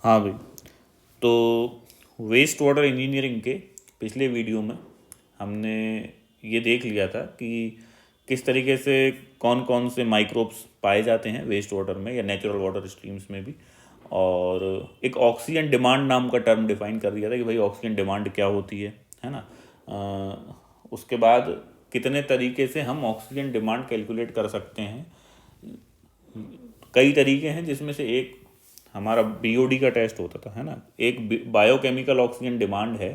हाँ भाई, तो वेस्ट वाटर इंजीनियरिंग के पिछले वीडियो में हमने ये देख लिया था कि किस तरीके से कौन कौन से माइक्रोब्स पाए जाते हैं वेस्ट वाटर में या नेचुरल वाटर स्ट्रीम्स में भी, और एक ऑक्सीजन डिमांड नाम का टर्म डिफाइन कर दिया था कि भाई ऑक्सीजन डिमांड क्या होती है ना। उसके बाद कितने तरीके से हम ऑक्सीजन डिमांड कैलकुलेट कर सकते हैं। कई तरीके हैं, जिसमें से एक हमारा बीओडी का टेस्ट होता था, है ना। एक बायोकेमिकल ऑक्सीजन डिमांड है,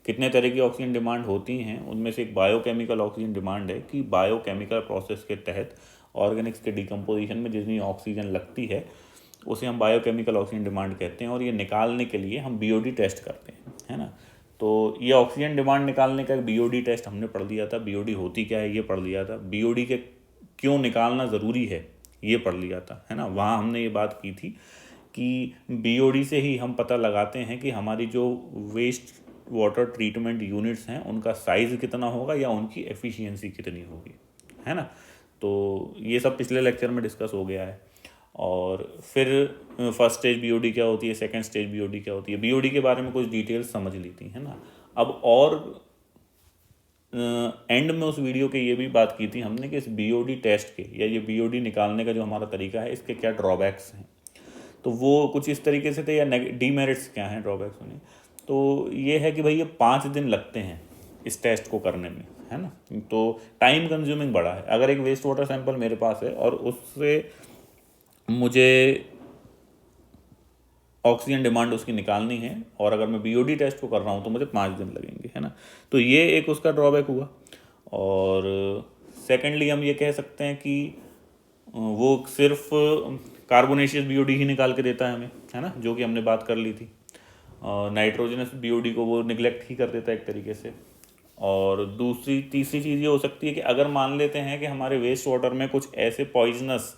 कितने तरह की ऑक्सीजन डिमांड होती हैं, उनमें से एक बायोकेमिकल ऑक्सीजन डिमांड है कि बायोकेमिकल प्रोसेस के तहत ऑर्गेनिक्स के डिकम्पोजिशन में जितनी ऑक्सीजन लगती है उसे हम बायोकेमिकल ऑक्सीजन डिमांड कहते हैं, और ये निकालने के लिए हम बीओडी टेस्ट करते हैं, है ना। तो ये ऑक्सीजन डिमांड निकालने का एक बीओडी टेस्ट हमने पढ़ लिया था, बीओडी होती क्या है ये पढ़ लिया था, बीओडी के क्यों निकालना ज़रूरी है ये पढ़ लिया था, है ना। वहाँ हमने ये बात की थी कि बीओडी से ही हम पता लगाते हैं कि हमारी जो वेस्ट वाटर ट्रीटमेंट यूनिट्स हैं उनका साइज़ कितना होगा या उनकी एफिशिएंसी कितनी होगी, है ना। तो ये सब पिछले लेक्चर में डिस्कस हो गया है। और फिर फर्स्ट स्टेज बीओडी क्या होती है, सेकंड स्टेज बीओडी क्या होती है, बीओडी के बारे में कुछ डिटेल्स समझ ली थी, है ना। अब और एंड में उस वीडियो के ये भी बात की थी हमने कि इस बीओडी टेस्ट के या ये बीओडी निकालने का जो हमारा तरीका है इसके क्या ड्रॉबैक्स हैं। तो वो कुछ इस तरीके से थे, या डीमेरिट्स क्या हैं, ड्रॉबैक्स होने। तो ये है कि भाई ये 5 दिन लगते हैं इस टेस्ट को करने में, है ना। तो टाइम कंज्यूमिंग बड़ा है। अगर एक वेस्ट वाटर सैंपल मेरे पास है और उससे मुझे ऑक्सीजन डिमांड उसकी निकालनी है, और अगर मैं बीओडी टेस्ट को कर रहा हूँ तो मुझे 5 दिन लगेंगे, है ना। तो ये एक उसका ड्रॉबैक हुआ। और सेकेंडली हम ये कह सकते हैं कि वो सिर्फ कार्बोनेशियस बीओडी ही निकाल के देता है हमें, है ना, जो कि हमने बात कर ली थी। नाइट्रोजनस बीओडी को वो निगलेक्ट ही कर देता है एक तरीके से। और तीसरी चीज़ ये हो सकती है कि अगर मान लेते हैं कि हमारे वेस्ट वाटर में कुछ ऐसे पॉइजनस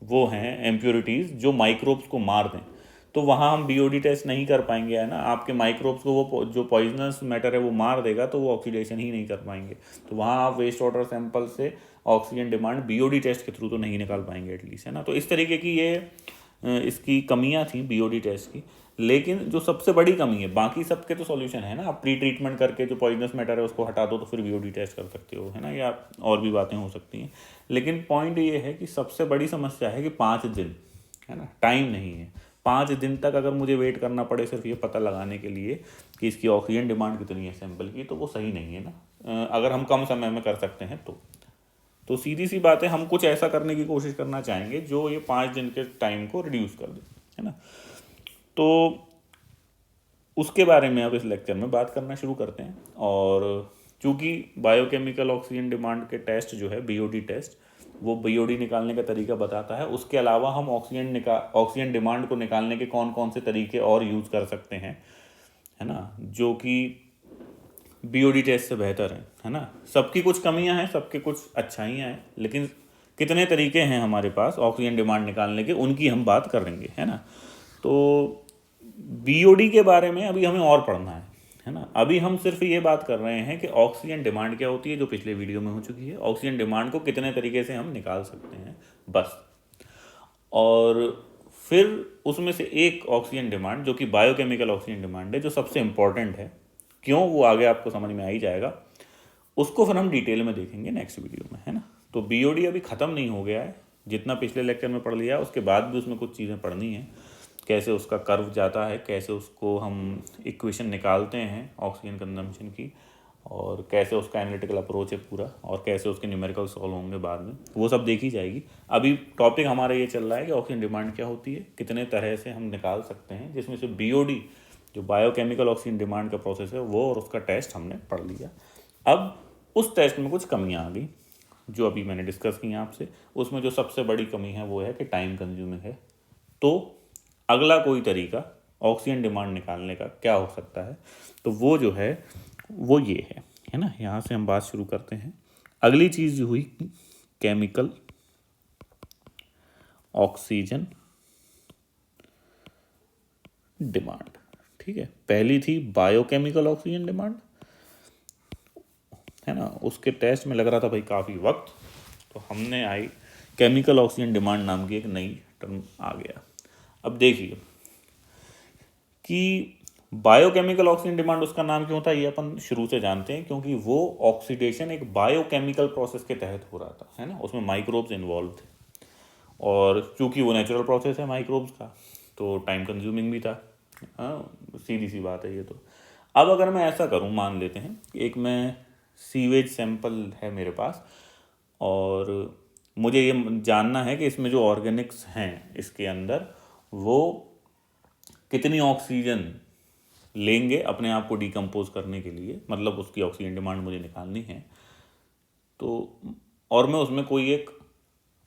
वो हैं इम्प्योरिटीज़ जो माइक्रोब्स को मार दें, तो वहाँ हम बीओडी टेस्ट नहीं कर पाएंगे, है ना। आपके माइक्रोब्स को वो जो पॉइजनस मैटर है वो मार देगा, तो वो ऑक्सीडेशन ही नहीं कर पाएंगे। तो वहाँ आप वेस्ट वाटर सैंपल से ऑक्सीजन डिमांड बीओडी टेस्ट के थ्रू तो नहीं निकाल पाएंगे एटलीस्ट, है ना। तो इस तरीके की ये इसकी कमियां थी बीओडी टेस्ट की। लेकिन जो सबसे बड़ी कमी है, बाकी सबके तो सॉल्यूशन है ना, आप प्री ट्रीटमेंट करके जो पॉइजनस मैटर है उसको हटा दो तो फिर बीओडी टेस्ट कर सकते हो, है ना, या और भी बातें हो सकती हैं। लेकिन पॉइंट ये है कि सबसे बड़ी समस्या है कि 5 दिन, है ना, टाइम नहीं है। 5 दिन तक अगर मुझे वेट करना पड़े सिर्फ ये पता लगाने के लिए कि इसकी ऑक्सीजन डिमांड कितनी है सैंपल की, तो वो सही नहीं है ना। अगर हम कम समय में कर सकते हैं तो सीधी सी बात है, हम कुछ ऐसा करने की कोशिश करना चाहेंगे जो ये 5 दिन के टाइम को रिड्यूस कर दे, है ना। तो उसके बारे में अब इस लेक्चर में बात करना शुरू करते हैं। और चूँकि बायोकेमिकल ऑक्सीजन डिमांड के टेस्ट जो है बीओडी टेस्ट, वो बीओडी निकालने का तरीका बताता है। उसके अलावा हम ऑक्सीजन डिमांड को निकालने के कौन कौन से तरीके और यूज़ कर सकते हैं, है ना, जो कि बीओडी टेस्ट से बेहतर है ना। सबकी कुछ कमियां हैं, सबके कुछ अच्छाइयाँ हैं, लेकिन कितने तरीके हैं हमारे पास ऑक्सीजन डिमांड निकालने के, उनकी हम बात करेंगे, है ना। तो बीओडी के बारे में अभी हमें और पढ़ना है ना। अभी हम सिर्फ ये बात कर रहे हैं कि ऑक्सीजन डिमांड क्या होती है, जो पिछले वीडियो में हो चुकी है। ऑक्सीजन डिमांड को कितने तरीके से हम निकाल सकते हैं, बस। और फिर उसमें से एक ऑक्सीजन डिमांड जो कि बायोकेमिकल ऑक्सीजन डिमांड है, जो सबसे इम्पॉर्टेंट है, क्यों, वो आगे आपको समझ में आ ही जाएगा, उसको फिर हम डिटेल में देखेंगे नेक्स्ट वीडियो में, है ना। तो बीओडी अभी ख़त्म नहीं हो गया है, जितना पिछले लेक्चर में पढ़ लिया उसके बाद भी उसमें कुछ चीज़ें पढ़नी है। कैसे उसका कर्व जाता है, कैसे उसको हम इक्वेशन निकालते हैं ऑक्सीजन कंजम्पशन की, और कैसे उसका एनालिटिकल अप्रोच है पूरा, और कैसे उसके न्यूमेरिकल सॉल्व होंगे बाद में, वो सब देखी जाएगी। अभी टॉपिक हमारा ये चल रहा है कि ऑक्सीजन डिमांड क्या होती है, कितने तरह से हम निकाल सकते हैं, जिसमें से बीओडी जो बायोकेमिकल ऑक्सीजन डिमांड का प्रोसेस है वो, और उसका टेस्ट हमने पढ़ लिया। अब उस टेस्ट में कुछ कमियां आ गई जो अभी मैंने डिस्कस की आपसे। उसमें जो सबसे बड़ी कमी है वो है कि टाइम कंज्यूमिंग है। तो अगला कोई तरीका ऑक्सीजन डिमांड निकालने का क्या हो सकता है, तो वो जो है वो ये है ना। यहाँ से हम बात शुरू करते हैं। अगली चीज़ जो हुई केमिकल ऑक्सीजन डिमांड, ठीक है। पहली थी बायोकेमिकल ऑक्सीजन डिमांड, है ना। उसके टेस्ट में लग रहा था भाई काफ़ी वक्त, तो हमने आई केमिकल ऑक्सीजन डिमांड नाम की एक नई टर्म आ गया। अब देखिए कि बायोकेमिकल ऑक्सीजन डिमांड उसका नाम क्यों था, ये अपन शुरू से जानते हैं, क्योंकि वो ऑक्सीडेशन एक बायोकेमिकल प्रोसेस के तहत हो रहा था, है ना, उसमें माइक्रोब्स इन्वॉल्व थे, और चूंकि वो नेचुरल प्रोसेस है माइक्रोब्स का, तो टाइम कंज्यूमिंग भी था। सीधी सी बात है ये तो। अब अगर मैं ऐसा करूं, मान लेते हैं कि एक मैं सीवेज सैंपल है मेरे पास, और मुझे ये जानना है कि इसमें जो ऑर्गेनिक्स हैं इसके अंदर वो कितनी ऑक्सीजन लेंगे अपने आप को डिकम्पोज करने के लिए, मतलब उसकी ऑक्सीजन डिमांड मुझे निकालनी है। तो और मैं उसमें कोई एक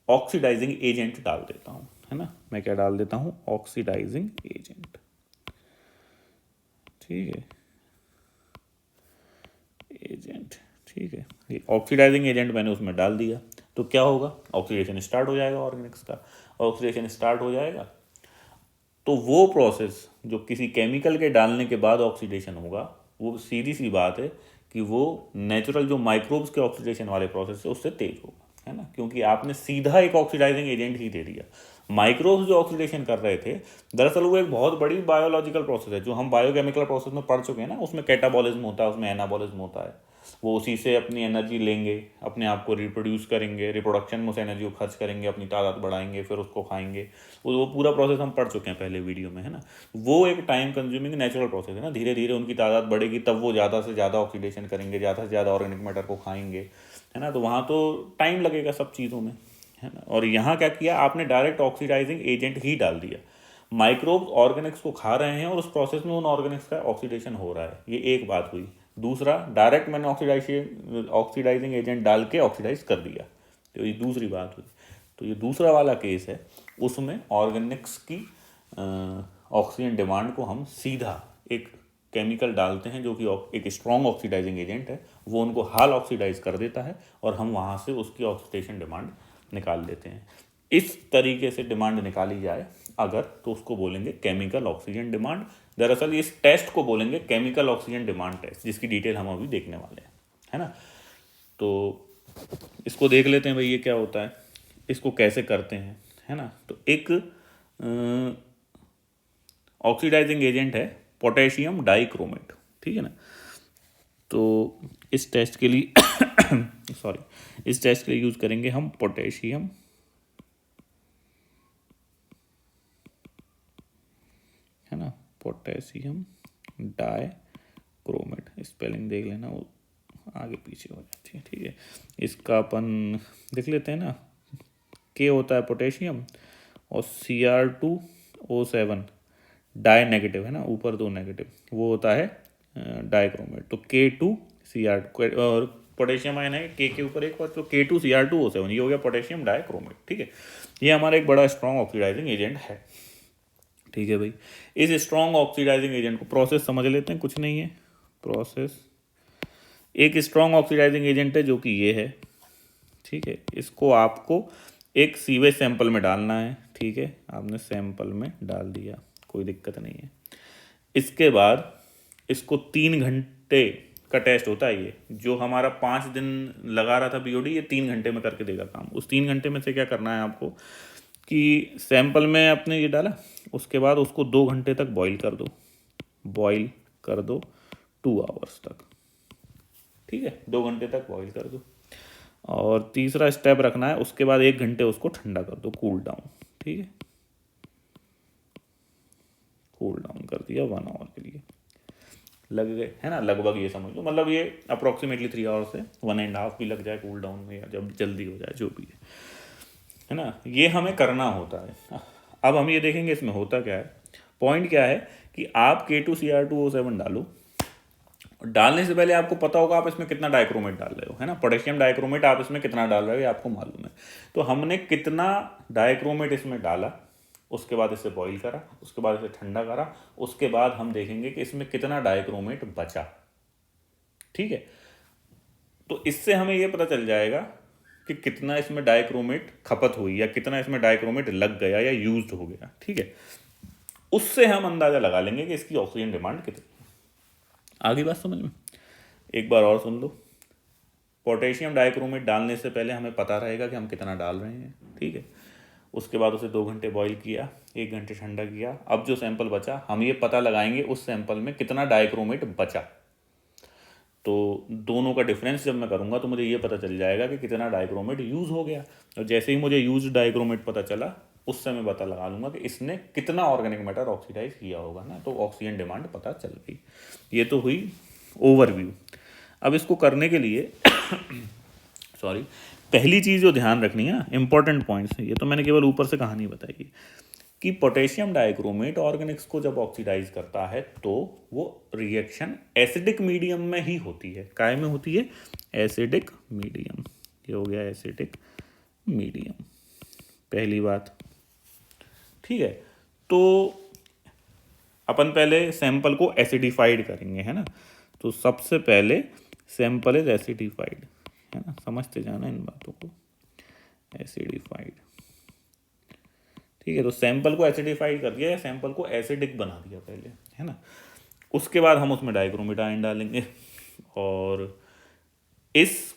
ऑक्सीडाइजिंग एजेंट डाल देता हूँ, है ना, मैं क्या डाल देता हूँ, ऑक्सीडाइजिंग एजेंट। ठीक है, एजेंट, ठीक है, ये ऑक्सीडाइजिंग एजेंट मैंने उसमें डाल दिया, तो क्या होगा, ऑक्सीडेशन स्टार्ट हो जाएगा ऑर्गेनिक्स का। ऑक्सीडेशन स्टार्ट हो जाएगा तो वो प्रोसेस जो किसी केमिकल के डालने के बाद ऑक्सीडेशन होगा, वो सीधी सी बात है कि वो नेचुरल जो माइक्रोब्स के ऑक्सीडेशन वाले प्रोसेस है उससे तेज होगा, है ना, क्योंकि आपने सीधा एक ऑक्सीडाइजिंग एजेंट ही दे दिया। माइक्रोब्स जो ऑक्सीडेशन कर रहे थे, दरअसल वो एक बहुत बड़ी बायोलॉजिकल प्रोसेस है जो हम बायोकेमिकल प्रोसेस में पढ़ चुके हैं ना, उसमें कैटाबॉलिज्म होता है, उसमें एनाबॉलिज्म होता है, वो उसी से अपनी एनर्जी लेंगे, अपने आप को रिप्रोड्यूस करेंगे, रिप्रोडक्शन में उस एनर्जी को खर्च करेंगे, अपनी तादाद बढ़ाएंगे, फिर उसको खाएंगे। वो पूरा प्रोसेस हम पढ़ चुके हैं पहले वीडियो में, है ना। वो एक टाइम कंज्यूमिंग नेचुरल प्रोसेस है ना, धीरे धीरे उनकी तादाद बढ़ेगी, तब वो ज़्यादा से ज़्यादा ऑक्सीडेशन करेंगे, ज़्यादा से ज़्यादा ऑर्गेनिक मैटर को खाएंगे, है ना, तो वहाँ तो टाइम लगेगा सब चीज़ों में, है ना। और यहाँ क्या किया आपने, डायरेक्ट ऑक्सीडाइजिंग एजेंट ही डाल दिया। माइक्रोब्स ऑर्गेनिक्स को खा रहे हैं और उस प्रोसेस में उन ऑर्गेनिक्स का ऑक्सीडेशन हो रहा है, ये एक बात हुई। दूसरा, डायरेक्ट मैंने ऑक्सीडाइजिंग एजेंट डाल के ऑक्सीडाइज कर दिया, तो ये दूसरी बात हुई। तो ये दूसरा वाला केस है, उसमें ऑर्गेनिक्स की ऑक्सीजन डिमांड को हम सीधा एक केमिकल डालते हैं जो कि एक स्ट्रॉन्ग ऑक्सीडाइजिंग एजेंट है, वो उनको हाल ऑक्सीडाइज कर देता है और हम वहाँ से उसकी ऑक्सीडेशन डिमांड निकाल लेते हैं। इस तरीके से डिमांड निकाली जाए अगर, तो उसको बोलेंगे केमिकल ऑक्सीजन डिमांड। दरअसल इस टेस्ट को बोलेंगे केमिकल ऑक्सीजन डिमांड टेस्ट, जिसकी डिटेल हम अभी देखने वाले हैं, है ना। तो इसको देख लेते हैं भाई ये क्या होता है, इसको कैसे करते हैं, है ना। तो एक ऑक्सीडाइजिंग एजेंट है पोटेशियम डाइक्रोमेट, ठीक है ना। तो इस टेस्ट के लिए सॉरी, इस टेस्ट के लिए यूज़ करेंगे हम पोटेशियम, है ना, पोटेशियम डाइक्रोमेट। स्पेलिंग देख लेना, वो आगे पीछे हो जाती है, ठीक है। इसका अपन देख लेते हैं ना, के होता है पोटेशियम और Cr2O7 डाई नेगेटिव, है ना, ऊपर दो नेगेटिव, वो होता है डाइक्रोमेट। तो K2Cr, और पोटेशियम आयन है के ऊपर एक बार, तो K2Cr2O7, ये हो गया पोटेशियम डाइक्रोमेट, ठीक है। ये हमारा एक बड़ा स्ट्रॉन्ग ऑक्सीडाइजिंग एजेंट है, ठीक है भाई। इस स्ट्रॉन्ग ऑक्सीडाइजिंग एजेंट को प्रोसेस समझ लेते हैं, कुछ नहीं है प्रोसेस। एक स्ट्रॉन्ग ऑक्सीडाइजिंग एजेंट है जो कि ये है, ठीक है। इसको आपको एक सीवेज सैंपल में डालना है, ठीक है, आपने सैंपल में डाल दिया, कोई दिक्कत नहीं है। इसके बाद इसको 3 घंटे का टेस्ट होता है, ये जो हमारा 5 दिन लगा रहा था बीओडी, ये 3 घंटे में करके देगा काम। उस 3 घंटे में से क्या करना है आपको कि सैंपल में आपने ये डाला, उसके बाद उसको 2 घंटे तक बॉईल कर दो, बॉईल कर दो 2 आवर्स तक, ठीक है, 2 घंटे तक बॉईल कर दो। और तीसरा स्टेप रखना है, उसके बाद 1 घंटे उसको ठंडा कर दो, कूल डाउन, ठीक है, कूल डाउन कर दिया 1 आवर के लिए, लग गए, है ना, लगभग ये समझ लो, मतलब ये अप्रोक्सीमेटली 3 आवर्स से 1.5 भी लग जाए कूल डाउन में, या जब जल्दी हो जाए जो भी है ना, ये हमें करना होता है। अब हम ये देखेंगे इसमें होता क्या है। पॉइंट क्या है कि आप K2Cr2O7 डालो, डालने से पहले आपको पता होगा आप इसमें कितना डाइक्रोमेट डाल रहे हो, है ना, पोटेशियम डाइक्रोमेट आप इसमें कितना डाल रहे हो ये आपको मालूम है। तो हमने कितना डाइक्रोमेट इसमें डाला, उसके बाद इसे बॉईल करा, उसके बाद इसे ठंडा करा, उसके बाद हम देखेंगे कि इसमें कितना डाइक्रोमेट बचा, ठीक है। तो इससे हमें यह पता चल जाएगा कि कितना इसमें डाइक्रोमेट खपत हुई, या कितना इसमें डाइक्रोमेट लग गया या यूज्ड हो गया, ठीक है। उससे हम अंदाजा लगा लेंगे कि इसकी ऑक्सीजन डिमांड कितनी। आगे बात समझ में, एक बार और सुन लो। पोटेशियम डाइक्रोमेट डालने से पहले हमें पता रहेगा कि हम कितना डाल रहे हैं, ठीक है। उसके बाद उसे 2 घंटे बॉईल किया, 1 घंटे ठंडा किया। अब जो सैंपल बचा हम ये पता लगाएंगे उस सैंपल में कितना डाइक्रोमेट बचा। तो दोनों का डिफरेंस जब मैं करूँगा तो मुझे ये पता चल जाएगा कि कितना डाइक्रोमेट यूज़ हो गया। और जैसे ही मुझे यूज डाइक्रोमेट पता चला उससे मैं पता लगा लूँगा कि इसने कितना ऑर्गेनिक मैटर ऑक्सीडाइज किया होगा ना, तो ऑक्सीजन डिमांड पता चल गई। ये तो हुई ओवरव्यू। अब इसको करने के लिए सॉरी, पहली चीज़ जो ध्यान रखनी है, इंपॉर्टेंट पॉइंट्स, ये तो मैंने केवल ऊपर से कहानी बताई कि पोटेशियम डाइक्रोमेट ऑर्गेनिक्स को जब ऑक्सीडाइज करता है तो वो रिएक्शन एसिडिक मीडियम में ही होती है। काय में होती है? Acidic medium. ये हो गया एसिडिक मीडियम, पहली बात। ठीक है, तो अपन पहले सैंपल को एसिडिफाइड करेंगे, है ना। तो सबसे पहले सैंपल इज एसिडिफाइड, है ना, समझते जाना इन बातों को। एसिडिफाइड, ठीक है। तो सैंपल को एसिडिफाइड कर दिया, सैंपल को एसिडिक बना दिया पहले, है ना। उसके बाद हम उसमें डाइक्रोमेट आयन डालेंगे और इस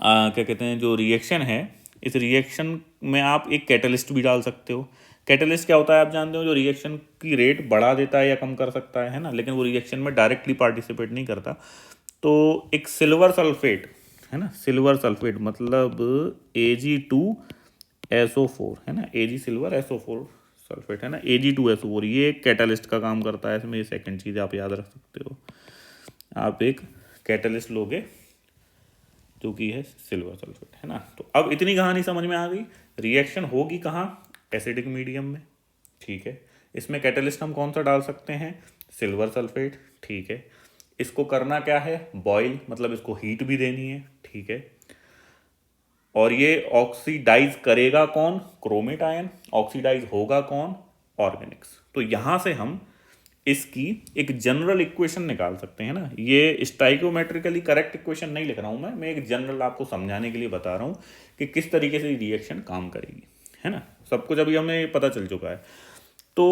क्या कहते हैं, जो रिएक्शन है, इस रिएक्शन में आप एक कैटलिस्ट भी डाल सकते हो। कैटलिस्ट क्या होता है आप जानते हो? जो रिएक्शन की रेट बढ़ा देता है या कम कर सकता है ना, लेकिन वो रिएक्शन में डायरेक्टली पार्टिसिपेट नहीं करता। तो एक सिल्वर सल्फेट, है ना, सिल्वर सल्फेट मतलब Ag2SO4, है ना, Ag सिल्वर SO4 सल्फेट, है ना, Ag2SO4, ये एक कैटलिस्ट का काम करता है। इसमें ये सेकंड चीज़ आप याद रख सकते हो। आप एक कैटलिस्ट लोगे जो कि है सिल्वर सल्फेट, है ना। तो अब इतनी कहानी समझ में आ गई। रिएक्शन होगी कहाँ? एसिडिक मीडियम में, ठीक है। इसमें कैटलिस्ट हम कौन सा डाल सकते हैं? सिल्वर सल्फेट, ठीक है। इसको करना क्या है? बॉयल, मतलब इसको हीट भी देनी है, ठीक है। और ये ऑक्सीडाइज करेगा कौन? Chromate ion. ऑक्सीडाइज होगा कौन? ऑर्गेनिक्स। तो यहां से हम इसकी एक जनरल इक्वेशन निकाल सकते हैं ना। ये स्टाइकोमेट्रिकली करेक्ट इक्वेशन नहीं लिख रहा हूं मैं एक जनरल आपको समझाने के लिए बता रहा हूं कि किस तरीके से रिएक्शन काम करेगी, है ना। सब कुछ अभी हमें पता चल चुका है। तो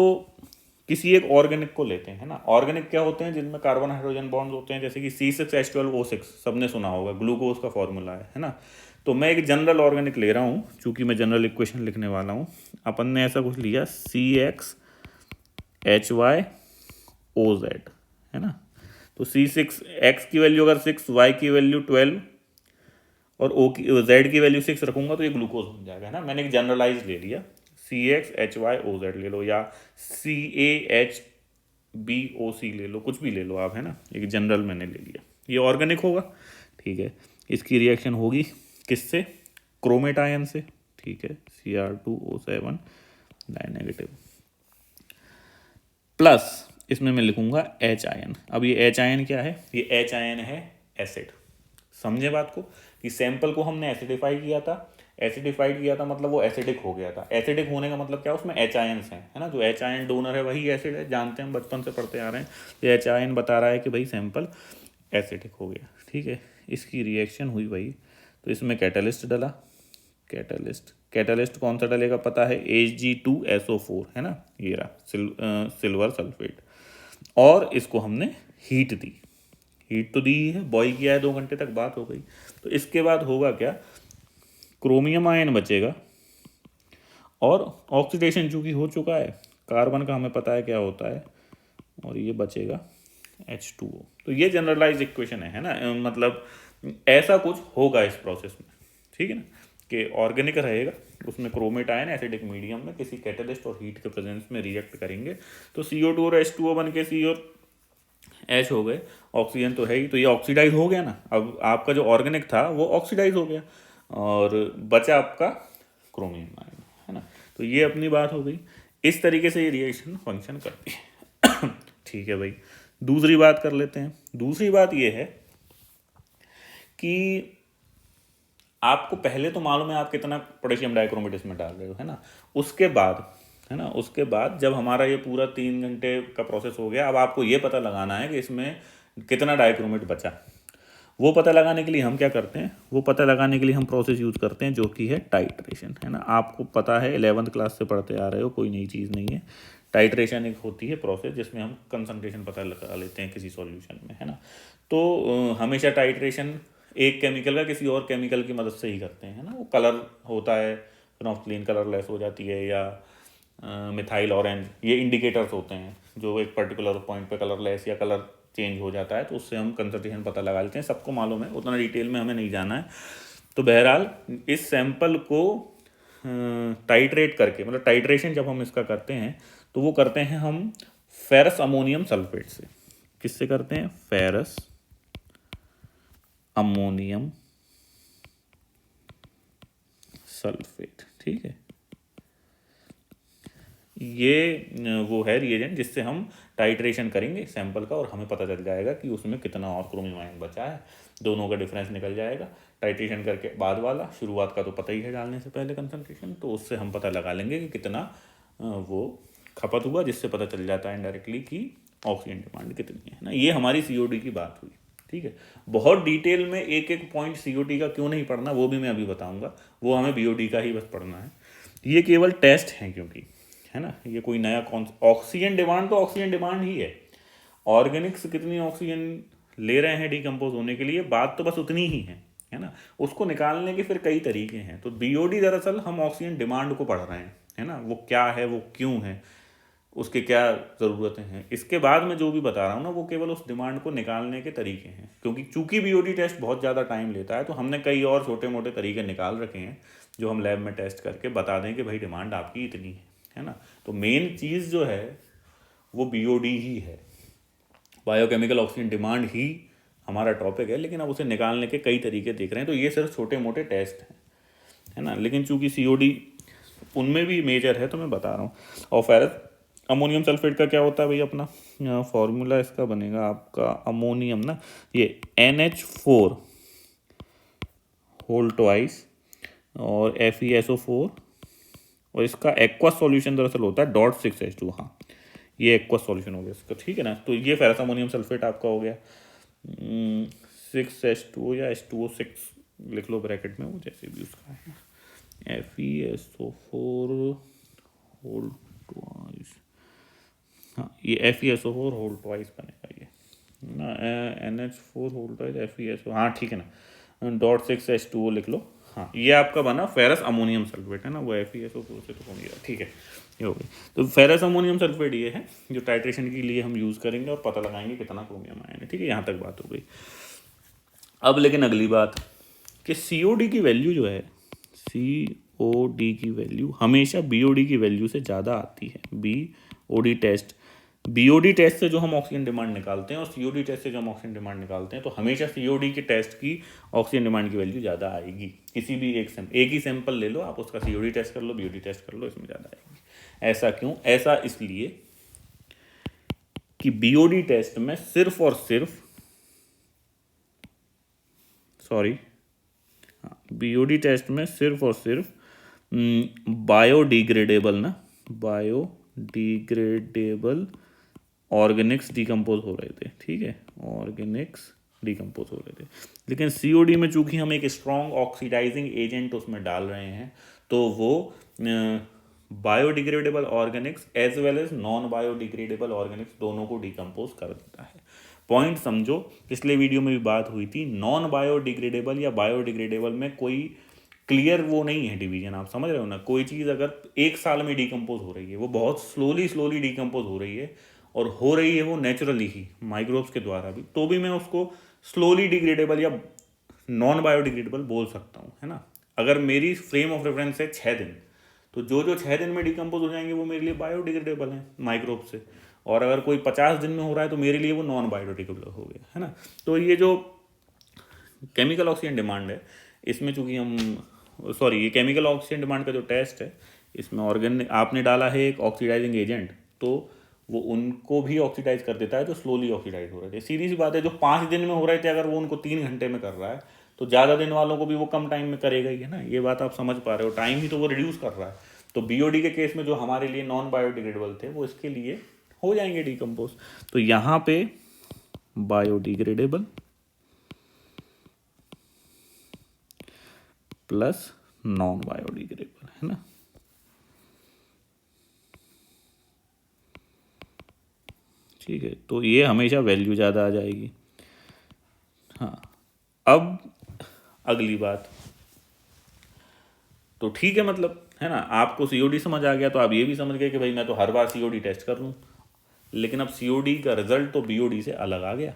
किसी एक ऑर्गेनिक को लेते हैं, है ना। ऑर्गेनिक क्या होते हैं? जिनमें कार्बन हाइड्रोजन बॉन्ड्स होते हैं, जैसे कि C6H12O6, सबने सुना होगा, ग्लूकोज का फॉर्मूला है ना। तो मैं एक जनरल ऑर्गेनिक ले रहा हूँ, चूंकि मैं जनरल इक्वेशन लिखने वाला हूँ। अपन ने ऐसा कुछ लिया CXHYOZ, है ना। तो C6X की वैल्यू अगर 6, Y की वैल्यू 12 और O की Z की वैल्यू 6 रखूंगा तो ये ग्लूकोज बन जाएगा, है ना। मैंने एक जनरलाइज ले लिया, CXHYOZ ले लो या CAHBOC ले लो, कुछ भी ले लो आप, है ना। एक जनरल मैंने ले लिया, ये ऑर्गेनिक होगा, ठीक है। इसकी रिएक्शन होगी किससे? क्रोमेट आयन से, ठीक है, Cr2O7 -, प्लस इसमें मैं लिखूंगा H आयन। अब ये H आयन क्या है? ये H आयन है एसिड। समझे बात को कि सैंपल को हमने एसिडिफाई किया था, एसिडिफाइड किया था मतलब वो एसिडिक हो गया था। एसिडिक होने का मतलब क्या? उसमें H आयन्स हैं, है ना। जो H आयन डोनर है वही एसिड है, जानते हैं, बचपन से पढ़ते आ रहे हैं। तो H आयन बता रहा है कि भाई सैंपल एसिडिक हो गया, ठीक है। इसकी रिएक्शन हुई भाई, तो इसमें कैटलिस्ट डला। कैटलिस्ट कौन सा डलेगा पता है? Ag2SO4, है ना, ये रहा सिल्वर सल्फेट। और इसको हमने हीट दी, हीट तो दी है, बॉईल किया है 2 घंटे तक, बात हो गई। तो इसके बाद होगा क्या? क्रोमियम आयन बचेगा और ऑक्सीडेशन चूंकि हो चुका है, कार्बन का हमें पता है क्या होता है, और ये बचेगा H2O। तो ये जनरलाइज इक्वेशन है ना। मतलब ऐसा कुछ होगा इस प्रोसेस में, ठीक है ना, कि ऑर्गेनिक रहेगा, उसमें क्रोमेट आयन एसिडिक मीडियम में किसी कैटलिस्ट और हीट के प्रेजेंस में रिएक्ट करेंगे तो CO2 और H2O बन के C और H हो गए। ऑक्सीजन तो है ही, तो ये ऑक्सीडाइज हो गया ना। अब आपका जो ऑर्गेनिक था वो ऑक्सीडाइज हो गया और बचा आपका क्रोमियम आयन, है ना। तो ये अपनी बात हो गई। इस तरीके से ये रिएक्शन फंक्शन करती है ठीक है भाई। दूसरी बात कर लेते हैं। दूसरी बात ये है कि आपको पहले तो मालूम है आप कितना पोटेशियम डाइक्रोमेट इसमें डाल रहे हो, है ना। उसके बाद, है ना, उसके बाद जब हमारा ये पूरा 3 घंटे का प्रोसेस हो गया, अब आपको ये पता लगाना है कि इसमें कितना डाइक्रोमेट बचा। वो पता लगाने के लिए हम क्या करते हैं? वो पता लगाने के लिए हम प्रोसेस यूज़ करते हैं जो कि है टाइट्रेशन, है ना। आपको पता है 11th क्लास से पढ़ते आ रहे हो, कोई नई चीज़ नहीं है। टाइट्रेशन एक होती है प्रोसेस जिसमें हम कंसंट्रेशन पता लगा लेते हैं किसी सॉल्यूशन में, है ना। तो हमेशा टाइट्रेशन एक केमिकल का किसी और केमिकल की मदद से ही करते हैं, है ना। वो कलर होता है, फिनोल्फ्थालीन कलरलेस हो जाती है, या मिथाइल ऑरेंज, ये इंडिकेटर्स होते हैं जो एक पर्टिकुलर पॉइंट पे कलरलेस या कलर चेंज हो जाता है, तो उससे हम कंसंट्रेशन पता लगा लेते हैं। सबको मालूम है, उतना डिटेल में हमें नहीं जाना है। तो बहरहाल इस सैंपल को टाइट्रेट करके, मतलब टाइट्रेशन जब हम इसका करते हैं तो वो करते हैं हम फेरस अमोनियम सल्फेट से। किससे करते हैं? फेरस अमोनियम सल्फेट, ठीक है। ये वो है रिएजेंट जिससे हम टाइट्रेशन करेंगे सैंपल का, और हमें पता चल जाएगा कि उसमें कितना और क्रोमियम आयन बचा है, दोनों का डिफरेंस निकल जाएगा। टाइट्रेशन करके बाद वाला, शुरुआत का तो पता ही है डालने से पहले कंसंट्रेशन, तो उससे हम पता लगा लेंगे कि कितना वो खपत हुआ, जिससे पता चल जाता है इनडायरेक्टली कि ऑक्सीजन डिमांड कितनी है ना। ये हमारी सीओडी की बात हुई, ठीक है। बहुत डिटेल में एक एक पॉइंट सीओडी का क्यों नहीं पढ़ना वो भी मैं अभी बताऊंगा, वो हमें बीओडी का ही बस पढ़ना है। ये केवल टेस्ट हैं क्योंकि, है ना, ये कोई नया कौन, ऑक्सीजन डिमांड तो ऑक्सीजन डिमांड ही है। ऑर्गेनिक्स कितनी ऑक्सीजन ले रहे हैं डिकम्पोज होने के लिए, बात तो बस उतनी ही है ना। उसको निकालने के फिर कई तरीके हैं। तो बीओडी दरअसल हम ऑक्सीजन डिमांड को पढ़ रहे हैं, है ना, वो क्या है, वो क्यों है, उसके क्या ज़रूरतें हैं। इसके बाद में जो भी बता रहा हूँ ना, वो केवल उस डिमांड को निकालने के तरीके हैं। क्योंकि चूंकि बीओडी टेस्ट बहुत ज़्यादा टाइम लेता है, तो हमने कई और छोटे मोटे तरीके निकाल रखे हैं जो हम लैब में टेस्ट करके बता दें कि भाई डिमांड आपकी इतनी है ना। तो मेन चीज़ जो है वो बीओडी ही है, बायोकेमिकल ऑक्सीजन डिमांड ही हमारा टॉपिक है। लेकिन अब उसे निकालने के कई तरीके देख रहे हैं, तो ये सिर्फ छोटे मोटे टेस्ट हैं, है ना। लेकिन चूंकि सीओडी उनमें भी मेजर है तो मैं बता रहा हूँ। और फेरस अमोनियम सल्फेट का क्या होता है भाई, अपना फॉर्मूला इसका बनेगा आपका अमोनियम ना, ये NH4 होल ट्वाइस और FeSO4, और इसका एक्वा सॉल्यूशन दरअसल होता है .6H2। हाँ, ये एक्वा सॉल्यूशन हो गया इसका, ठीक है ना। तो ये फेरस अमोनियम सल्फेट आपका हो गया 6H2 या H2O6 लिख लो ब्रैकेट में, वो जैसे भी उसका है। FeSO4 होल ट्वाइस, हाँ ये FeSO4 होल ट्वाइस बनेगा ये ना, NH4 होल ट्वाइस FeSO, हाँ ठीक है ना, .6H2O लिख लो। हाँ, ये आपका बना फेरस अमोनियम सल्फेट, है ना, वो FeSO4 से तो हो गया, ठीक है, ये हो गई। तो फेरस अमोनियम सल्फेट ये है जो टाइट्रेशन के लिए हम यूज़ करेंगे और पता लगाएंगे कितना क्रोमियम आयन है, ठीक है। यहाँ तक बात हो गई। अब लेकिन अगली बात कि सीओडी की वैल्यू जो है, सीओडी की वैल्यू हमेशा बीओडी की वैल्यू से ज़्यादा आती है। बीओडी टेस्ट से जो हम ऑक्सीजन डिमांड निकालते हैं और सीओडी टेस्ट से जो हम ऑक्सीजन डिमांड निकालते हैं, तो हमेशा सीओडी के टेस्ट की ऑक्सीजन डिमांड की वैल्यू ज़्यादा आएगी। किसी भी एक ही सैंपल ले लो आप, उसका सीओडी टेस्ट कर लो, बीओडी टेस्ट कर लो, इसमें ज़्यादा आएगी। ऐसा क्यों? ऐसा इसलिए कि बीओडी टेस्ट में सिर्फ और सिर्फ, बीओडी टेस्ट में सिर्फ और सिर्फ बायोडिग्रेडेबल ऑर्गेनिक्स डिकम्पोज हो रहे थे, ठीक है, ऑर्गेनिक्स डिकम्पोज हो रहे थे। लेकिन सीओडी में चूंकि हम एक स्ट्रॉन्ग ऑक्सीडाइजिंग एजेंट उसमें डाल रहे हैं, तो वो biodegradable organics as well as non biodegradable organics दोनों को डिकम्पोज कर देता है। पॉइंट समझो, पिछले वीडियो में भी बात हुई थी, नॉन बायोडिग्रेडेबल या बायोडिग्रेडेबल में कोई क्लियर वो नहीं है डिवीजन, आप समझ रहे हो ना। कोई चीज़ अगर 1 साल में डिकम्पोज हो रही है, वो बहुत स्लोली डिकम्पोज हो रही है, और हो रही है वो नेचुरली ही माइक्रोब्स के द्वारा भी, तो भी मैं उसको स्लोली डिग्रेडेबल या नॉन बायोडिग्रेडेबल बोल सकता हूँ, है ना। अगर मेरी फ्रेम ऑफ रेफरेंस है 6 दिन, तो जो 6 दिन में डिकम्पोज हो जाएंगे वो मेरे लिए बायोडिग्रेडेबल हैं माइक्रोब से। और अगर कोई 50 दिन में हो रहा है तो मेरे लिए वो नॉन बायोडिग्रेडेबल हो गया, है ना। तो ये जो केमिकल ऑक्सीजन डिमांड है, इसमें चूंकि ये केमिकल ऑक्सीजन डिमांड का जो टेस्ट है, इसमें आपने डाला है एक ऑक्सीडाइजिंग एजेंट, तो वो उनको भी ऑक्सीडाइज कर देता है जो स्लोली ऑक्सीडाइज हो रहे थे। सीधी सी बात है, जो 5 दिन में हो रहे थे अगर वो उनको 3 घंटे में कर रहा है, तो ज़्यादा दिन वालों को भी वो कम टाइम में करेगा ही, है ना। ये बात आप समझ पा रहे हो, टाइम ही तो वो रिड्यूस कर रहा है। तो बीओडी के केस में जो हमारे लिए नॉन बायोडिग्रेडेबल थे, वो इसके लिए हो जाएंगे डिकम्पोज। तो यहाँ पे बायोडिग्रेडेबल प्लस नॉन बायोडिग्रेडेबल, है ना। ठीक है, तो ये हमेशा वैल्यू ज़्यादा आ जाएगी। हाँ, अब अगली बात, तो ठीक है, मतलब है ना, आपको सीओडी समझ आ गया तो आप ये भी समझ गए कि भाई मैं तो हर बार सीओडी टेस्ट कर लूँ। लेकिन अब सीओडी का रिजल्ट तो बीओडी से अलग आ गया,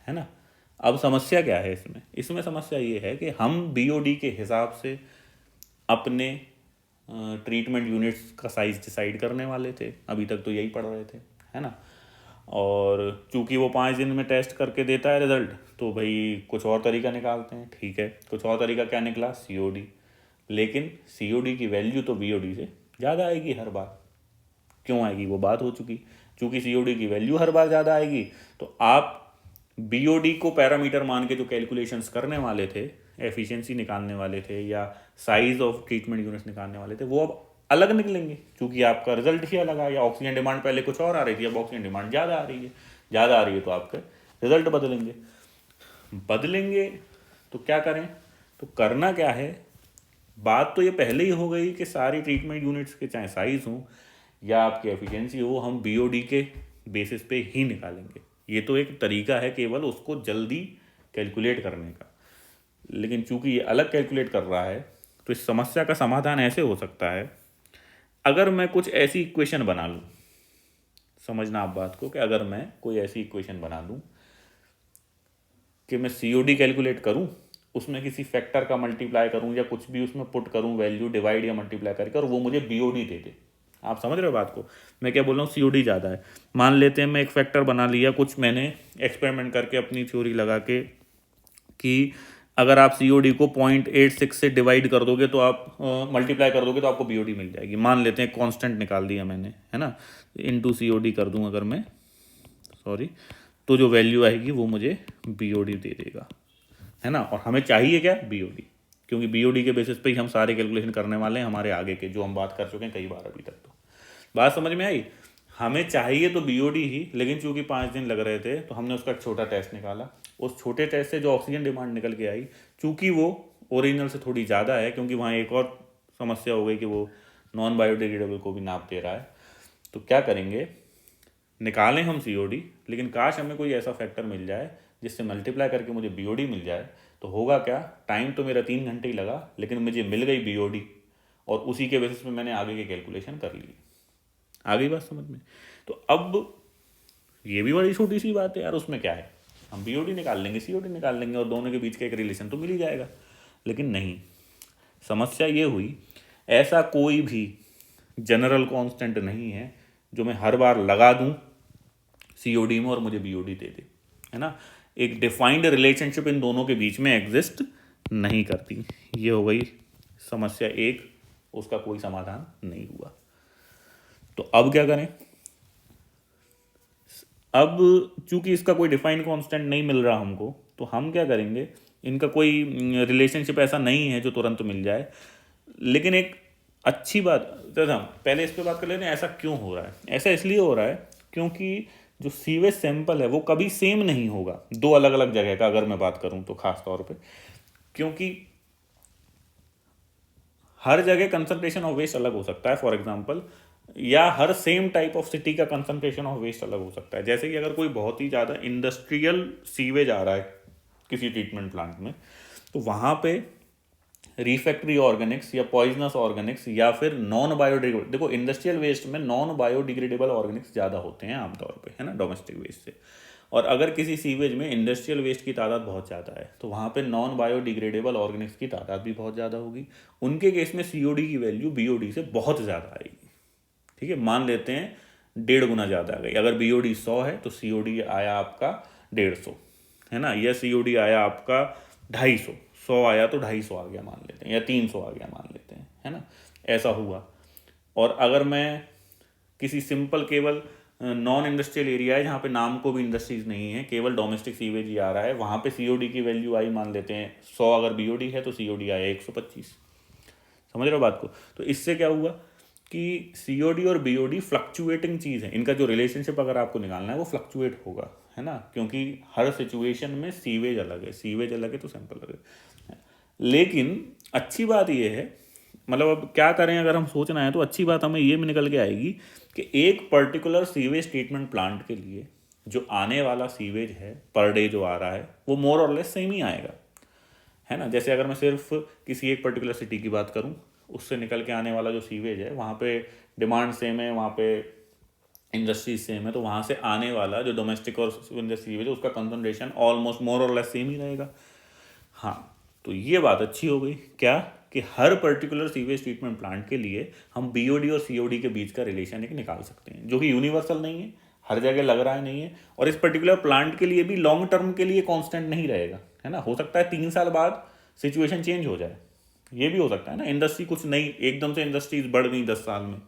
है ना। अब समस्या क्या है इसमें? इसमें समस्या ये है कि हम बीओडी के हिसाब से अपने ट्रीटमेंट यूनिट्स का साइज डिसाइड करने वाले थे, अभी तक तो यही पढ़ रहे थे, है ना। और चूंकि वो 5 दिन में टेस्ट करके देता है रिजल्ट, तो भाई कुछ और तरीका निकालते हैं। ठीक है, कुछ और तरीका क्या निकला? सीओडी। लेकिन सीओडी की वैल्यू तो बीओडी से ज़्यादा आएगी हर बार। क्यों आएगी वो बात हो चुकी। चूंकि सीओडी की वैल्यू हर बार ज़्यादा आएगी, तो आप बीओडी को पैरामीटर मान के जो कैलकुलेशंस करने वाले थे, एफिशिएंसी निकालने वाले थे या साइज ऑफ ट्रीटमेंट यूनिट्स निकालने वाले थे, वो अब अलग निकलेंगे, क्योंकि आपका रिजल्ट ही अलग आया। ऑक्सीजन डिमांड पहले कुछ और आ रही थी, अब ऑक्सीजन डिमांड ज़्यादा आ रही है। ज़्यादा आ रही है तो आपके रिजल्ट बदलेंगे। तो क्या करें? तो करना क्या है, बात तो ये पहले ही हो गई कि सारी ट्रीटमेंट यूनिट्स के चाहे साइज हो या आपकी एफिशिएंसी हो, हम बीओडी के बेसिस पे ही निकालेंगे। ये तो एक तरीका है केवल उसको जल्दी कैलकुलेट करने का। लेकिन चूंकि ये अलग कैलकुलेट कर रहा है, तो इस समस्या का समाधान ऐसे हो सकता है, अगर मैं कुछ ऐसी इक्वेशन बना लूँ, समझना आप बात को, कि अगर मैं कोई ऐसी इक्वेशन बना लूँ कि मैं सीओडी कैलकुलेट करूँ, उसमें किसी फैक्टर का मल्टीप्लाई करूँ या कुछ भी उसमें पुट करूँ, वैल्यू डिवाइड या मल्टीप्लाई करके, और वो मुझे बीओडी दे दे। आप समझ रहे हो बात को? मैं क्या बोल रहा हूँ, सीओडी ज़्यादा है, मान लेते हैं मैं एक फैक्टर बना लिया, कुछ मैंने एक्सपेरिमेंट करके अपनी थ्योरी लगा के, कि अगर आप सीओडी को 0.86 से डिवाइड कर दोगे तो आप मल्टीप्लाई कर दोगे तो आपको बीओडी मिल जाएगी। मान लेते हैं कांस्टेंट निकाल दिया मैंने, है ना, इनटू सीओडी कर दूं अगर मैं, तो जो वैल्यू आएगी वो मुझे बीओडी दे देगा, है ना। और हमें चाहिए क्या? बीओडी, क्योंकि बीओडी के बेसिस पे ही हम सारे कैलकुलेशन करने वाले हैं, हमारे आगे के जो हम बात कर चुके हैं कई बार अभी तक। तो बात समझ में आई? हमें चाहिए तो बीओडी ही, लेकिन चूंकि 5 दिन लग रहे थे तो हमने उसका एक छोटा टेस्ट निकाला। उस छोटे टेस्ट से जो ऑक्सीजन डिमांड निकल के आई, चूंकि वो ओरिजिनल से थोड़ी ज़्यादा है, क्योंकि वहाँ एक और समस्या हो गई कि वो नॉन बायोडिग्रेडेबल को भी नाप दे रहा है, तो क्या करेंगे, निकालें हम सीओडी, लेकिन काश हमें कोई ऐसा फैक्टर मिल जाए जिससे मल्टीप्लाई करके मुझे बीओडी मिल जाए। तो होगा क्या, टाइम तो मेरा 3 घंटे ही लगा, लेकिन मुझे मिल गई बीओडी, और उसी के बेसिस पे मैंने आगे की कैलकुलेशन कर ली। आ गई बात समझ में? तो अब ये भी बड़ी छोटी सी बात है यार, उसमें क्या है, हम बीओडी निकाल लेंगे, सीओडी निकाल लेंगे, और दोनों के बीच का एक रिलेशन तो मिल ही जाएगा। लेकिन नहीं, समस्या ये हुई, ऐसा कोई भी जनरल कांस्टेंट नहीं है जो मैं हर बार लगा दूं सीओडी में और मुझे बीओडी दे दे, है ना। एक डिफाइंड रिलेशनशिप इन दोनों के बीच में एग्जिस्ट नहीं करती। ये हो गई समस्या एक, उसका कोई समाधान नहीं हुआ। तो अब क्या करें? अब चूंकि इसका कोई डिफाइंड कांस्टेंट नहीं मिल रहा हमको, तो हम क्या करेंगे, इनका कोई रिलेशनशिप ऐसा नहीं है जो तुरंत मिल जाए। लेकिन एक अच्छी बात, तो हम पहले इस पे बात कर लेते हैं, ऐसा क्यों हो रहा है? ऐसा इसलिए हो रहा है क्योंकि जो सीवेज सैंपल है वो कभी सेम नहीं होगा दो अलग अलग जगह का, अगर मैं बात करूं तो खास तौर पे, क्योंकि हर जगह कंसंट्रेशन ऑफ वेस्ट अलग हो सकता है, फॉर एग्जांपल, या हर सेम टाइप ऑफ सिटी का कंसंट्रेशन ऑफ वेस्ट अलग हो सकता है। जैसे कि अगर कोई बहुत ही ज़्यादा इंडस्ट्रियल सीवेज आ रहा है किसी ट्रीटमेंट प्लांट में, तो वहाँ पे रिफैक्टरी ऑर्गेनिक्स या पॉइजनस ऑर्गेनिक्स या फिर नॉन बायोडिग्रेडेबल, देखो इंडस्ट्रियल वेस्ट में नॉन बायोडिग्रेडेबल ऑर्गेनिक्स ज़्यादा होते हैं आमतौर पे, है ना, डोमेस्टिक वेस्ट से। और अगर किसी सीवेज में इंडस्ट्रियल वेस्ट की तादाद बहुत ज़्यादा है, तो वहाँ पे नॉन बायोडिग्रेडेबल ऑर्गेनिक्स की तादाद भी बहुत ज़्यादा होगी। उनके केस में सीओडी की वैल्यू बीओडी से बहुत ज़्यादा आएगी। ठीक है, मान लेते हैं 1.5 गुना ज़्यादा आ गई। अगर बीओडी 100 है तो सीओडी आया आपका 150, है ना, या सीओडी आया आपका 250, 100 आया तो 250 आ गया मान लेते हैं, या 300 आ गया मान लेते हैं, है ना, ऐसा हुआ। और अगर मैं किसी सिंपल केवल नॉन इंडस्ट्रियल एरिया है जहाँ पे नाम को भी इंडस्ट्रीज नहीं है, केवल डोमेस्टिक सीवेज ही आ रहा है, वहाँ पे सीओडी की वैल्यू आई मान लेते हैं 100, अगर बीओडी है तो सीओडी आया 125। समझ रहे हो बात को? तो इससे क्या हुआ कि सीओडी और बीओडी फ्लक्चुएटिंग चीज़ है, इनका जो रिलेशनशिप अगर आपको निकालना है वो फ्लक्चुएट होगा, है ना, क्योंकि हर सिचुएशन में सीवेज अलग है, सीवेज अलग है तो सैंपल अलग है। लेकिन अच्छी बात ये है, मतलब अब क्या करें, अगर हम सोचना है तो अच्छी बात हमें ये भी निकल के आएगी कि एक पर्टिकुलर सीवेज ट्रीटमेंट प्लांट के लिए जो आने वाला सीवेज है पर डे जो आ रहा है वो मोर और लेस सेम ही आएगा, है ना। जैसे अगर मैं सिर्फ किसी एक पर्टिकुलर सिटी की बात करूं, उससे निकल के आने वाला जो सीवेज है वहाँ पे डिमांड सेम है, वहाँ पे इंडस्ट्रीज सेम है, तो वहाँ से आने वाला जो डोमेस्टिक और सीवेज है उसका कंसंट्रेशन ऑलमोस्ट मोर और लेस सेम ही रहेगा। हाँ, तो ये बात अच्छी हो गई क्या कि हर पर्टिकुलर सीवेज ट्रीटमेंट प्लांट के लिए हम बीओडी और सीओडी के बीच का रिलेशन एक निकाल सकते हैं, जो कि यूनिवर्सल नहीं है, हर जगह लग रहा है नहीं है, और इस पर्टिकुलर प्लांट के लिए भी लॉन्ग टर्म के लिए कांस्टेंट नहीं रहेगा, है ना। हो सकता है 3 साल बाद सिचुएशन चेंज हो जाए, ये भी हो सकता है ना। इंडस्ट्री कुछ नई एकदम से इंडस्ट्रीज बढ़ गई 10 साल में,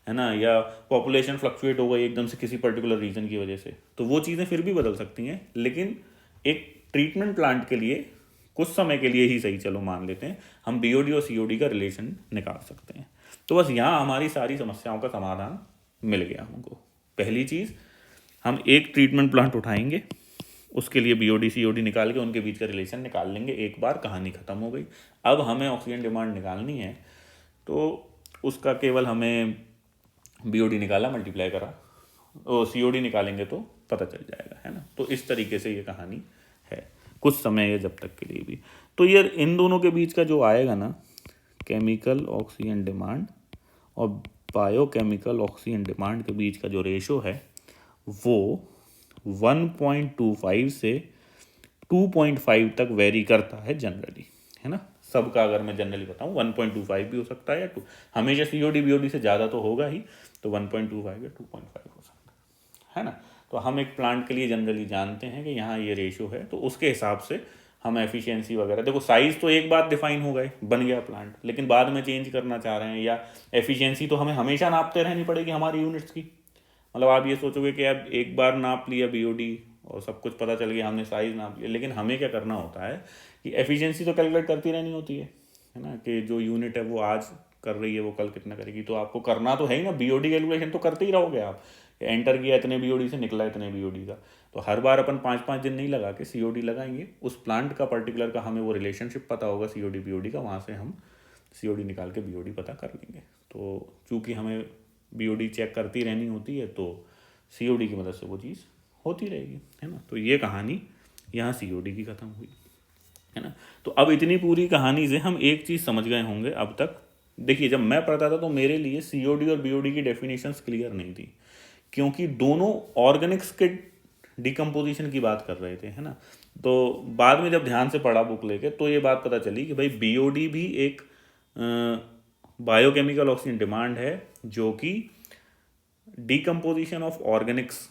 है ना, या पॉपुलेशन फ्लक्चुएट हो गई एकदम से किसी पर्टिकुलर रीजन की वजह से, तो वो चीज़ें फिर भी बदल सकती हैं। लेकिन एक ट्रीटमेंट प्लांट के लिए कुछ समय के लिए ही सही, चलो मान लेते हैं, हम बीओडी और सीओडी का रिलेशन निकाल सकते हैं। तो बस यहाँ हमारी सारी समस्याओं का समाधान मिल गया हमको। पहली चीज़, हम एक ट्रीटमेंट प्लांट उठाएंगे, उसके लिए बीओडी सीओडी निकाल के उनके बीच का रिलेशन निकाल लेंगे, एक बार कहानी ख़त्म हो गई। अब हमें ऑक्सीजन डिमांड निकालनी है, तो उसका केवल हमें बीओडी निकाला, मल्टीप्लाई करा, और सीओडी निकालेंगे तो पता चल जाएगा, है ना। तो इस तरीके से ये कहानी है कुछ समय या जब तक के लिए भी। तो ये इन दोनों के बीच का जो आएगा ना, केमिकल ऑक्सीजन डिमांड और बायोकेमिकल ऑक्सीजन डिमांड के बीच का जो रेशो है वो 1.25 से 2.5 तक वेरी करता है जनरली, है ना। सबका अगर मैं जनरली बताऊँ 1.25 भी हो सकता है या 2, हमेशा सीओडी बीओडी से ज़्यादा तो होगा ही, तो 1.25 या 2.5 हो सकता है ना। तो हम एक प्लांट के लिए जनरली जानते हैं कि यहाँ ये रेशो है, तो उसके हिसाब से हम एफिशिएंसी वगैरह, देखो साइज़ तो एक बार डिफाइन हो गए, बन गया प्लांट, लेकिन बाद में चेंज करना चाह रहे हैं, या एफिशिएंसी तो हमें हमेशा नापते रहनी पड़ेगी हमारी यूनिट्स की। मतलब आप ये सोचोगे कि अब एक बार नाप लिया बीओडी और सब कुछ पता चल गया, हमने साइज़ नाप लिया, लेकिन हमें क्या करना होता है कि एफिशिएंसी तो कैलकुलेट करती रहनी होती है ना, कि जो यूनिट है वो आज कर रही है वो कल कितना करेगी, तो आपको करना तो है ही ना। बीओडी कैलकुलेशन तो करते ही रहोगे आप, एंटर किया इतने बीओडी से, निकला इतने बीओडी का, तो हर बार अपन 5-5 दिन नहीं लगा के सीओडी लगाएंगे। उस प्लांट का पर्टिकुलर का हमें वो रिलेशनशिप पता होगा सीओडी बीओडी का, वहाँ से हम सीओडी निकाल के बीओडी पता कर लेंगे। तो चूँकि हमें बीओडी चेक करती रहनी होती है, तो सीओडी की मदद से वो चीज़ होती रहेगी, है ना। तो ये कहानी यहाँ सीओडी की ख़त्म हुई, है ना। तो अब इतनी पूरी कहानी से हम एक चीज़ समझ गए होंगे अब तक। देखिए, जब मैं पढ़ता था तो मेरे लिए सीओडी और बीओडी की डेफिनेशंस क्लियर नहीं थी, क्योंकि दोनों ऑर्गेनिक्स के डिकम्पोजिशन की बात कर रहे थे, है ना। तो बाद में जब ध्यान से पढ़ा बुक लेके, तो ये बात पता चली कि भाई बीओडी भी एक बायोकेमिकल ऑक्सीजन डिमांड है, जो कि डिकम्पोजिशन ऑफ ऑर्गेनिक्स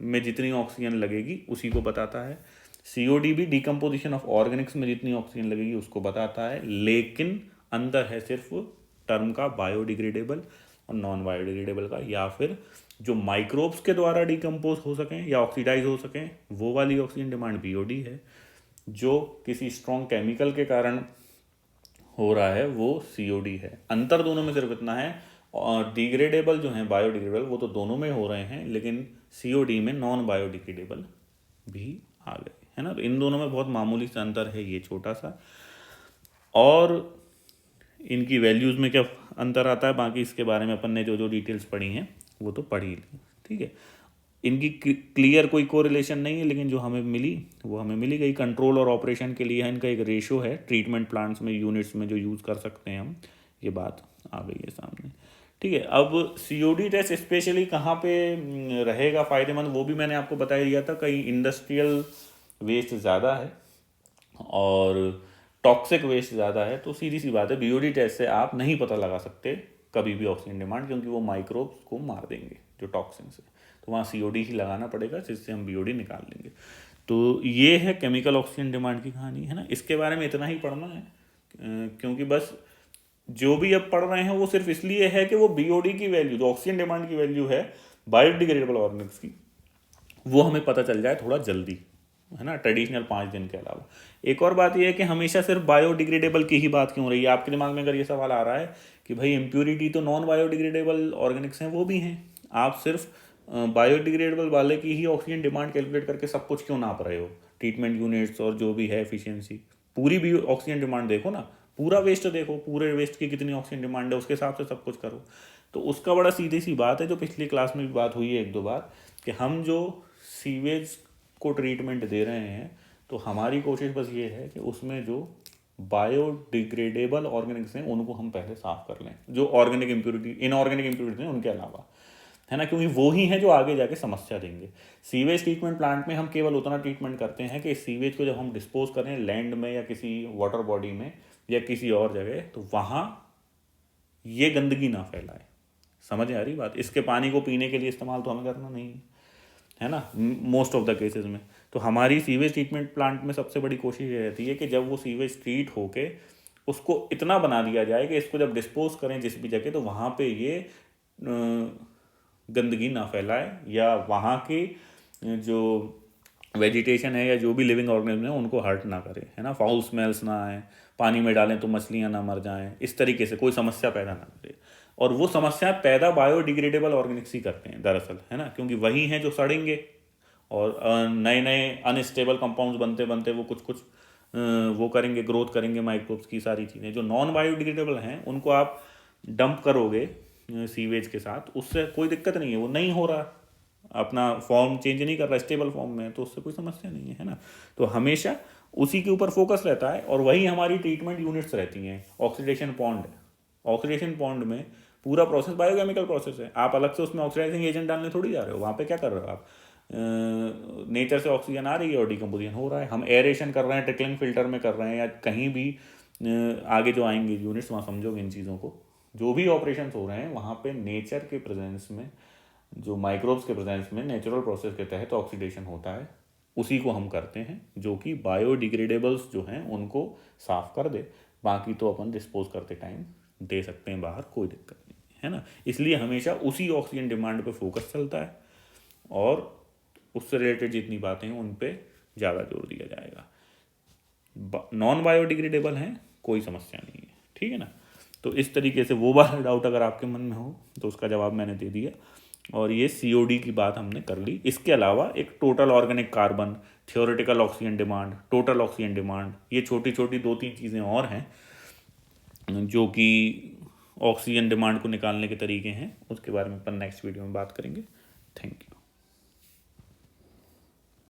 में जितनी ऑक्सीजन लगेगी उसी को बताता है। सीओडी भी डिकम्पोजिशन ऑफ ऑर्गेनिक्स में जितनी ऑक्सीजन लगेगी उसको बताता है, लेकिन अंतर है सिर्फ टर्म का, बायोडिग्रेडेबल और नॉन बायोडिग्रेडेबल का, या फिर जो माइक्रोब्स के द्वारा डिकम्पोज हो सकें या ऑक्सीडाइज हो सकें वो वाली ऑक्सीजन डिमांड बीओडी है, जो किसी स्ट्रॉन्ग केमिकल के कारण हो रहा है वो सीओडी है। अंतर दोनों में सिर्फ इतना है, और डिग्रेडेबल जो हैं बायोडिग्रेडेबल वो तो दोनों में हो रहे हैं, लेकिन सीओडी में नॉन बायोडिग्रेडेबल भी आ गए, है ना। तो इन दोनों में बहुत मामूली सा अंतर है, ये छोटा सा, और इनकी वैल्यूज़ में क्या अंतर आता है बाकी इसके बारे में अपन ने जो जो डिटेल्स पढ़ी हैं वो तो पढ़ ही ली, ठीक है। इनकी क्लियर कोई कोरिलेशन नहीं है, लेकिन जो हमें मिली वो हमें मिली गई। कंट्रोल और ऑपरेशन के लिए इनका एक रेशो है ट्रीटमेंट प्लांट्स में, यूनिट्स में जो यूज़ कर सकते हैं हम, ये बात आ गई है सामने, ठीक है। अब सीओडी टेस्ट स्पेशली कहाँ पे रहेगा फ़ायदेमंद, वो भी मैंने आपको बता दिया था। कहीं इंडस्ट्रियल वेस्ट ज़्यादा है और टॉक्सिक वेस्ट ज़्यादा है, तो सीधी सी बात है बीओडी टेस्ट से आप नहीं पता लगा सकते कभी भी ऑक्सीजन डिमांड, क्योंकि वो माइक्रोब्स को मार देंगे जो टॉक्सिन से, तो वहाँ सीओडी ही लगाना पड़ेगा जिससे हम बीओडी निकाल लेंगे। तो ये है केमिकल ऑक्सीजन डिमांड की कहानी, है ना। इसके बारे में इतना ही पढ़ना है, क्योंकि बस जो भी अब पढ़ रहे हैं वो सिर्फ इसलिए है कि वो बीओडी की वैल्यू, जो ऑक्सीजन डिमांड की वैल्यू है बायोडिग्रेडेबल ऑर्गेनिक्स की, वो हमें पता चल जाए थोड़ा जल्दी, है ना, ट्रेडिशनल 5 दिन के अलावा। एक और बात यह है कि हमेशा सिर्फ बायोडिग्रेडेबल की ही बात क्यों रही है आपके दिमाग में। अगर ये सवाल आ रहा है कि भाई इम्प्योरिटी तो नॉन बायोडिग्रेडेबल ऑर्गेनिक्स हैं, वो भी हैं, आप सिर्फ बायोडिग्रेडेबल वाले की ही ऑक्सीजन डिमांड कैलकुलेट करके सब कुछ क्यों नाप रहे हो, ट्रीटमेंट यूनिट्स और जो भी है एफिशिएंसी, पूरी भी ऑक्सीजन डिमांड देखो ना, पूरा वेस्ट देखो, पूरे वेस्ट की कितनी ऑक्सीजन डिमांड है उसके हिसाब से सब कुछ करो। तो उसका बड़ा सीधी सी बात है, जो पिछली क्लास में भी बात हुई है 1-2 बार, कि हम जो सीवेज को ट्रीटमेंट दे रहे हैं, तो हमारी कोशिश बस ये है कि उसमें जो बायोडिग्रेडेबल ऑर्गेनिक्स हैं उनको हम पहले साफ कर लें, जो ऑर्गेनिक इम्प्योरिटी इनऑर्गेनिक इम्प्योरिटी हैं उनके अलावा, है ना, क्योंकि वो ही हैं जो आगे जाके समस्या देंगे। सीवेज ट्रीटमेंट प्लांट में हम केवल उतना ट्रीटमेंट करते हैं कि सीवेज को जब हम डिस्पोज करें लैंड में या किसी वाटर बॉडी में या किसी और जगह, तो वहाँ ये गंदगी ना फैलाए। समझ आ रही बात? इसके पानी को पीने के लिए इस्तेमाल तो हमें करना नहीं है ना, मोस्ट ऑफ द केसेस में। तो हमारी सीवेज ट्रीटमेंट प्लांट में सबसे बड़ी कोशिश ये रहती है कि जब वो सीवेज ट्रीट होके उसको इतना बना दिया जाए कि इसको जब डिस्पोज करें जिस भी जगह, तो वहाँ पे ये गंदगी ना फैलाए, या वहाँ की जो वेजिटेशन है या जो भी लिविंग ऑर्गेनिज्म है उनको हर्ट ना करे, है ना, फाउल स्मेल्स ना आए, पानी में डालें तो मछलियाँ ना मर जाएं, इस तरीके से कोई समस्या पैदा ना करे। और वो समस्या पैदा बायोडिग्रेडेबल ऑर्गेनिक्स ही करते हैं दरअसल, है ना, क्योंकि वही हैं जो सड़ेंगे और नए नए अनस्टेबल कंपाउंड्स बनते बनते वो कुछ कुछ वो करेंगे, ग्रोथ करेंगे माइक्रोब्स की सारी चीज़ें। जो नॉन बायोडिग्रेडेबल हैं उनको आप डंप करोगे सीवेज के साथ, उससे कोई दिक्कत नहीं है, वो नहीं हो रहा, अपना फॉर्म चेंज नहीं कर रहा, स्टेबल फॉर्म में, तो उससे कोई समस्या नहीं है ना। तो हमेशा उसी के ऊपर फोकस रहता है, और वही हमारी ट्रीटमेंट यूनिट्स रहती हैं। ऑक्सीडेशन पॉन्ड, ऑक्सीडेशन पॉन्ड में पूरा प्रोसेस बायोकेमिकल प्रोसेस है, आप अलग से उसमें ऑक्सीडाइजिंग एजेंट डालने थोड़ी जा रहे हो। वहाँ पे क्या कर रहे हो आप, नेचर से ऑक्सीजन आ रही है और डिकम्पोजिशन हो रहा है। हम एरेशन कर रहे हैं, ट्रिकलिंग फिल्टर में कर रहे हैं, या कहीं भी आगे जो आएंगे यूनिट्स वहाँ समझोगे इन चीज़ों को। जो भी ऑपरेशंस हो रहे हैं वहाँ पे नेचर के प्रेजेंस में, जो माइक्रोब्स के प्रेजेंस में नेचुरल प्रोसेस के तहत ऑक्सीडेशन होता है, उसी को हम करते हैं, जो कि बायोडिग्रेडेबल्स जो हैं उनको साफ कर दे। बाकी तो अपन डिस्पोज करते टाइम दे सकते हैं बाहर, कोई दिक्कत नहीं है ना। इसलिए हमेशा उसी ऑक्सीजन डिमांड पे फोकस चलता है, और उससे रिलेटेड जितनी बातें हैं उन पे ज़्यादा जोर दिया जाएगा। नॉन बायोडिग्रेडेबल हैं, कोई समस्या नहीं है, ठीक है ना। तो इस तरीके से वो वाला डाउट अगर आपके मन में हो तो उसका जवाब मैंने दे दिया। और ये COD की बात हमने कर ली। इसके अलावा एक total organic carbon, theoretical oxygen demand, total oxygen demand, ये छोटी छोटी 2-3 चीज़ें और हैं जो कि ऑक्सीजन डिमांड को निकालने के तरीके हैं। उसके बारे में अपन नेक्स्ट वीडियो में बात करेंगे। Thank you.